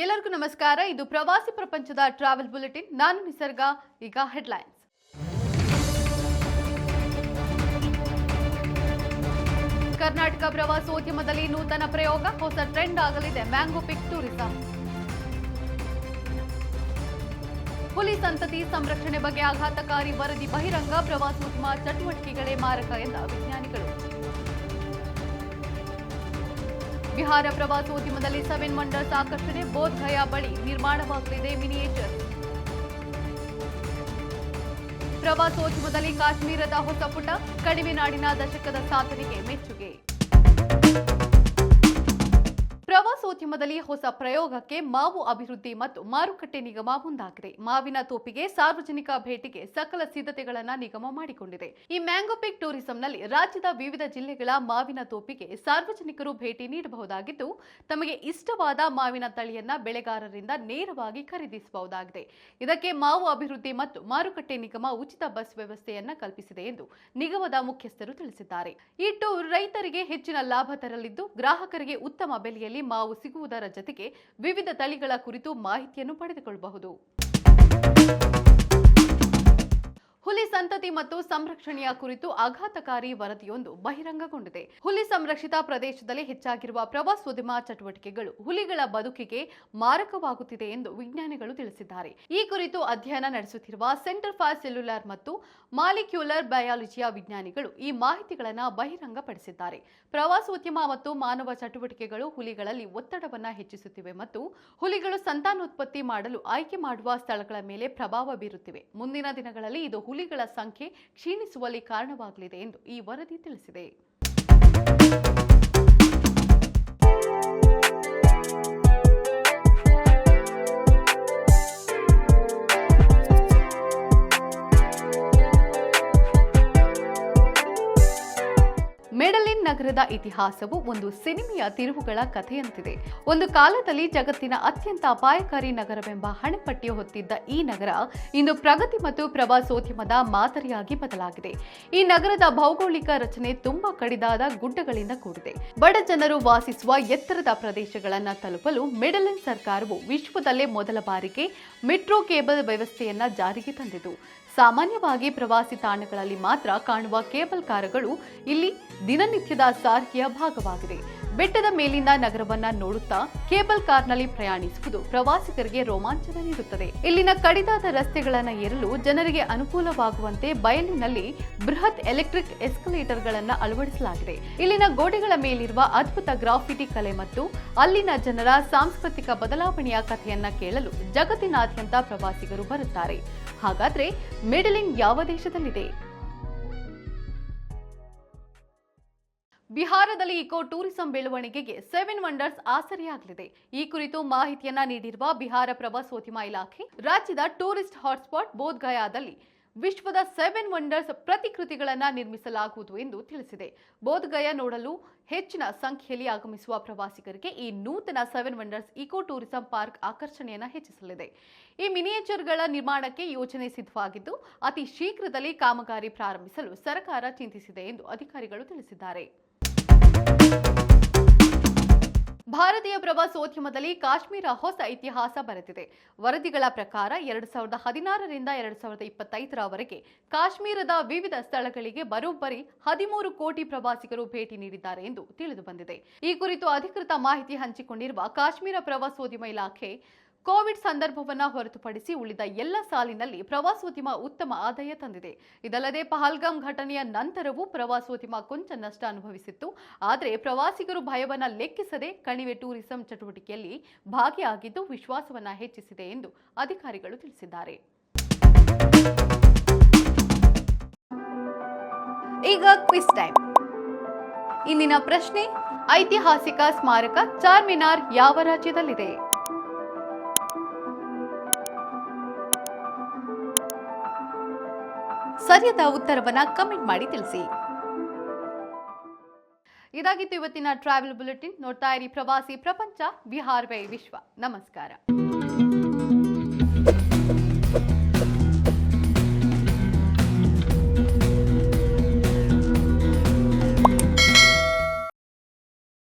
ಎಲ್ಲರಿಗೂ ನಮಸ್ಕಾರ. ಇದು ಪ್ರವಾಸಿ ಪ್ರಪಂಚದ ಟ್ರಾವೆಲ್ ಬುಲೆಟಿನ್. ನಾನು ನಿಸರ್ಗ. ಈಗ ಹೆಡ್ಲೈನ್ಸ್. ಕರ್ನಾಟಕ ಪ್ರವಾಸೋದ್ಯಮದಲ್ಲಿ ನೂತನ ಪ್ರಯೋಗ, ಹೊಸ ಟ್ರೆಂಡ್ ಆಗಲಿದೆ ಮ್ಯಾಂಗೋ ಪಿಕ್ ಟೂರಿಸಂ. ಹುಲಿ ಸಂತತಿ ಸಂರಕ್ಷಣೆ ಬಗ್ಗೆ ಆಘಾತಕಾರಿ ವರದಿ ಬಹಿರಂಗ, ಪ್ರವಾಸೋದ್ಯಮ ಚಟುವಟಿಕೆಗಳೇ ಮಾರಕ ಎಂದ ವಿಜ್ಞಾನಿಗಳು. ಬಿಹಾರ ಪ್ರವಾಸೋದ್ಯಮದಲ್ಲಿ 7 ವಂಡರ್ಸ್ ಆಕರ್ಷಣೆ, ಬೋಧ್ ಗಯಾ ಬಳಿ ನಿರ್ಮಾಣವಾಗಲಿದೆ ಮಿನಿಯೇಚರ್. ಪ್ರವಾಸೋದ್ಯಮದಲ್ಲಿ ಕಾಶ್ಮೀರದ ಹೊಸ ಪುಟ, ಕಡಿಮೆ ನಾಡಿನ ದಶಕದ ಸಾಧನೆಗೆ ಮೆಚ್ಚುಗೆ. ಪ್ರವಾಸೋದ್ಯಮದಲ್ಲಿ ಹೊಸ ಪ್ರಯೋಗಕ್ಕೆ ಮಾವು ಅಭಿವೃದ್ಧಿ ಮತ್ತು ಮಾರುಕಟ್ಟೆ ನಿಗಮ ಮುಂದಾಗಿದೆ. ಮಾವಿನ ತೋಪಿಗೆ ಸಾರ್ವಜನಿಕ ಭೇಟಿಗೆ ಸಕಲ ಸಿದ್ಧತೆಗಳನ್ನು ನಿಗಮ ಮಾಡಿಕೊಂಡಿದೆ. ಈ ಮ್ಯಾಂಗೋ ಪಿಕ್ ಟೂರಿಸಂನಲ್ಲಿ ರಾಜ್ಯದ ವಿವಿಧ ಜಿಲ್ಲೆಗಳ ಮಾವಿನ ತೋಪಿಗೆ ಸಾರ್ವಜನಿಕರು ಭೇಟಿ ನೀಡಬಹುದಾಗಿದ್ದು, ತಮಗೆ ಇಷ್ಟವಾದ ಮಾವಿನ ತಳಿಯನ್ನ ಬೆಳೆಗಾರರಿಂದ ನೇರವಾಗಿ ಖರೀದಿಸಬಹುದಾಗಿದೆ. ಇದಕ್ಕೆ ಮಾವು ಅಭಿವೃದ್ಧಿ ಮತ್ತು ಮಾರುಕಟ್ಟೆ ನಿಗಮ ಉಚಿತ ಬಸ್ ವ್ಯವಸ್ಥೆಯನ್ನ ಕಲ್ಪಿಸಿದೆ ಎಂದು ನಿಗಮದ ಮುಖ್ಯಸ್ಥರು ತಿಳಿಸಿದ್ದಾರೆ. ಈ ಟೂರ್ ರೈತರಿಗೆ ಹೆಚ್ಚಿನ ಲಾಭ ತರಲಿದ್ದು, ಗ್ರಾಹಕರಿಗೆ ಉತ್ತಮ ಬೆಲೆಯಲ್ಲಿ ಮಾವು ಸಿಗುವುದರ ಜತೆಗೆ ವಿವಿಧ ತಳಿಗಳ ಕುರಿತು ಮಾಹಿತಿಯನ್ನು ಪಡೆದುಕೊಳ್ಳಬಹುದು. ಹುಲಿ ಸಂತತಿ ಮತ್ತು ಸಂರಕ್ಷಣೆಯ ಕುರಿತು ಆಘಾತಕಾರಿ ವರದಿಯೊಂದು ಬಹಿರಂಗಗೊಂಡಿದೆ. ಹುಲಿ ಸಂರಕ್ಷಿತ ಪ್ರದೇಶದಲ್ಲಿ ಹೆಚ್ಚಾಗಿರುವ ಪ್ರವಾಸೋದ್ಯಮ ಚಟುವಟಿಕೆಗಳು ಹುಲಿಗಳ ಬದುಕಿಗೆ ಮಾರಕವಾಗುತ್ತಿದೆ ಎಂದು ವಿಜ್ಞಾನಿಗಳು ತಿಳಿಸಿದ್ದಾರೆ. ಈ ಕುರಿತು ಅಧ್ಯಯನ ನಡೆಸುತ್ತಿರುವ ಸೆಂಟರ್ ಫಾರ್ ಸೆಲ್ಯುಲರ್ ಮತ್ತು ಮಾಲಿಕ್ಯುಲರ್ ಬಯಾಲಜಿಯ ವಿಜ್ಞಾನಿಗಳು ಈ ಮಾಹಿತಿಗಳನ್ನು ಬಹಿರಂಗಪಡಿಸಿದ್ದಾರೆ. ಪ್ರವಾಸೋದ್ಯಮ ಮತ್ತು ಮಾನವ ಚಟುವಟಿಕೆಗಳು ಹುಲಿಗಳಲ್ಲಿ ಒತ್ತಡವನ್ನು ಹೆಚ್ಚಿಸುತ್ತಿವೆ ಮತ್ತು ಹುಲಿಗಳು ಸಂತಾನೋತ್ಪತ್ತಿ ಮಾಡಲು ಆಯ್ಕೆ ಮಾಡುವ ಸ್ಥಳಗಳ ಮೇಲೆ ಪ್ರಭಾವ ಬೀರುತ್ತಿವೆ. ಮುಂದಿನ ದಿನಗಳಲ್ಲಿ ಇದು ಹುಲಿಗಳ ಸಂಖ್ಯೆ ಕ್ಷೀಣಿಸುವಲ್ಲಿ ಕಾರಣವಾಗಲಿದೆ ಎಂದು ಈ ವರದಿ ತಿಳಿಸಿದೆ. ಮೆಡಲಿನ್ ನಗರದ ಇತಿಹಾಸವು ಒಂದು ಸಿನಿಮೆಯ ತಿರುವುಗಳ ಕಥೆಯಂತಿದೆ. ಒಂದು ಕಾಲದಲ್ಲಿ ಜಗತ್ತಿನ ಅತ್ಯಂತ ಅಪಾಯಕಾರಿ ನಗರವೆಂಬ ಹಣೆಪಟ್ಟಿ ಹೊತ್ತಿದ್ದ ಈ ನಗರ ಇಂದು ಪ್ರಗತಿ ಮತ್ತು ಪ್ರವಾಸೋದ್ಯಮದ ಮಾದರಿಯಾಗಿ ಬದಲಾಗಿದೆ. ಈ ನಗರದ ಭೌಗೋಳಿಕ ರಚನೆ ತುಂಬಾ ಕಡಿದಾದ ಗುಡ್ಡಗಳಿಂದ ಕೂಡಿದೆ. ಬಡ ಜನರು ವಾಸಿಸುವ ಎತ್ತರದ ಪ್ರದೇಶಗಳನ್ನು ತಲುಪಲು ಮೆಡಲಿನ್ ಸರ್ಕಾರವು ವಿಶ್ವದಲ್ಲೇ ಮೊದಲ ಬಾರಿಗೆ ಮೆಟ್ರೋ ಕೇಬಲ್ ವ್ಯವಸ್ಥೆಯನ್ನ ಜಾರಿಗೆ ತಂದಿತು. ಸಾಮಾನ್ಯವಾಗಿ ಪ್ರವಾಸಿ ತಾಣಗಳಲ್ಲಿ ಮಾತ್ರ ಕಾಣುವ ಕೇಬಲ್ ಕಾರುಗಳು ಇಲ್ಲಿ ದಿನನಿತ್ಯದ ಸಾರಿಗೆಯ ಭಾಗವಾಗಿದೆ. ಬೆಟ್ಟದ ಮೇಲಿಂದ ನಗರವನ್ನ ನೋಡುತ್ತಾ ಕೇಬಲ್ ಕಾರ್ನಲ್ಲಿ ಪ್ರಯಾಣಿಸುವುದು ಪ್ರವಾಸಿಗರಿಗೆ ರೋಮಾಂಚನ ನೀಡುತ್ತದೆ. ಇಲ್ಲಿನ ಕಡಿದಾದ ರಸ್ತೆಗಳನ್ನು ಏರಲು ಜನರಿಗೆ ಅನುಕೂಲವಾಗುವಂತೆ ಬಯಲಿನಲ್ಲಿ ಬೃಹತ್ ಎಲೆಕ್ಟ್ರಿಕ್ ಎಸ್ಕಲೇಟರ್ಗಳನ್ನು ಅಳವಡಿಸಲಾಗಿದೆ. ಇಲ್ಲಿನ ಗೋಡೆಗಳ ಮೇಲಿರುವ ಅದ್ಭುತ ಗ್ರಾಫಿಟಿ ಕಲೆ ಮತ್ತು ಅಲ್ಲಿನ ಜನರ ಸಾಂಸ್ಕೃತಿಕ ಬದಲಾವಣೆಯ ಕಥೆಯನ್ನ ಕೇಳಲು ಜಗತ್ತಿನಾದ್ಯಂತ ಪ್ರವಾಸಿಗರು ಬರುತ್ತಾರೆ. ಹಾಗಾದ್ರೆ ಮೆಡಲಿನ್ ಯಾವ ದೇಶದಲ್ಲಿದೆ? ಬಿಹಾರದಲ್ಲಿ ಇಕೋ ಟೂರಿಸಂ ಬೆಳವಣಿಗೆಗೆ 7 ವಂಡರ್ಸ್ ಆಸರೆಯಾಗಲಿದೆ. ಈ ಕುರಿತು ಮಾಹಿತಿಯನ್ನ ನೀಡಿರುವ ಬಿಹಾರ ಪ್ರವಾಸೋದ್ಯಮ ಇಲಾಖೆ, ರಾಜ್ಯದ ಟೂರಿಸ್ಟ್ ಹಾಟ್ಸ್ಪಾಟ್ ಬೋಧ್ ಗಯಾದಲ್ಲಿ ವಿಶ್ವದ 7 ವಂಡರ್ಸ್ ಪ್ರತಿಕೃತಿಗಳನ್ನು ನಿರ್ಮಿಸಲಾಗುವುದು ಎಂದು ತಿಳಿಸಿದೆ. ಬೋಧ್ ಗಯಾ ನೋಡಲು ಹೆಚ್ಚಿನ ಸಂಖ್ಯೆಯಲ್ಲಿ ಆಗಮಿಸುವ ಪ್ರವಾಸಿಗರಿಗೆ ಈ ನೂತನ 7 ವಂಡರ್ಸ್ ಇಕೋ ಟೂರಿಸಂ ಪಾರ್ಕ್ ಆಕರ್ಷಣೆಯನ್ನು ಹೆಚ್ಚಿಸಲಿದೆ. ಈ ಮಿನಿಯೇಚರ್ಗಳ ನಿರ್ಮಾಣಕ್ಕೆ ಯೋಜನೆ ಸಿದ್ಧವಾಗಿದ್ದು, ಅತಿ ಶೀಘ್ರದಲ್ಲಿ ಕಾಮಗಾರಿ ಪ್ರಾರಂಭಿಸಲು ಸರ್ಕಾರ ಚಿಂತಿಸಿದೆ ಎಂದು ಅಧಿಕಾರಿಗಳು ತಿಳಿಸಿದ್ದಾರೆ. ಭಾರತೀಯ ಪ್ರವಾಸೋದ್ಯಮದಲ್ಲಿ ಕಾಶ್ಮೀರ ಹೊಸ ಇತಿಹಾಸ ಬರೆದಿದೆ. ವರದಿಗಳ ಪ್ರಕಾರ 2016 ರಿಂದ 2025 ಕಾಶ್ಮೀರದ ವಿವಿಧ ಸ್ಥಳಗಳಿಗೆ ಬರೋಬ್ಬರಿ 13 ಕೋಟಿ ಪ್ರವಾಸಿಗರು ಭೇಟಿ ನೀಡಿದ್ದಾರೆ ಎಂದು ತಿಳಿದು ಬಂದಿದೆ. ಈ ಕುರಿತು ಅಧಿಕೃತ ಮಾಹಿತಿ ಹಂಚಿಕೊಂಡಿರುವ ಕಾಶ್ಮೀರ ಪ್ರವಾಸೋದ್ಯಮ ಇಲಾಖೆ, ಕೋವಿಡ್ ಸಂದರ್ಭವನ್ನು ಹೊರತುಪಡಿಸಿ ಉಳಿದ ಎಲ್ಲ ಸಾಲಿನಲ್ಲಿ ಪ್ರವಾಸೋದ್ಯಮ ಉತ್ತಮ ಆದಾಯ ತಂದಿದೆ. ಇದಲ್ಲದೆ ಪಹಲ್ಗಾಮ್ ಘಟನೆಯ ನಂತರವೂ ಪ್ರವಾಸೋದ್ಯಮ ಕೊಂಚ ನಷ್ಟ ಅನುಭವಿಸಿತ್ತು. ಆದರೆ ಪ್ರವಾಸಿಗರು ಭಯವನ್ನ ಲೆಕ್ಕಿಸದೆ ಕಣಿವೆ ಟೂರಿಸಂ ಚಟುವಟಿಕೆಯಲ್ಲಿ ಭಾಗಿಯಾಗಿದ್ದು ವಿಶ್ವಾಸವನ್ನ ಹೆಚ್ಚಿಸಿದೆ ಎಂದು ಅಧಿಕಾರಿಗಳು ತಿಳಿಸಿದ್ದಾರೆ. ಈಗ ಕ್ವಿಜ್ ಟೈಮ್. ಇಂದಿನ ಪ್ರಶ್ನೆ, ಐತಿಹಾಸಿಕ ಸ್ಮಾರಕ ಚಾರ್ಮಿನಾರ್ ಯಾವ ರಾಜ್ಯದಲ್ಲಿದೆ? ಸರಿಯಾದ ಉತ್ತರವನ್ನ ಕಮೆಂಟ್ ಮಾಡಿ ತಿಳಿಸಿ. ಇದಾಗಿತ್ತು ಇವತ್ತಿನ ಟ್ರಾವೆಲ್ ಬುಲೆಟಿನ್. ನೋಡ್ತಾ ಇರಿ ಪ್ರವಾಸಿ ಪ್ರಪಂಚ, ಬಿಹಾರವೇ ವಿಶ್ವ. ನಮಸ್ಕಾರ.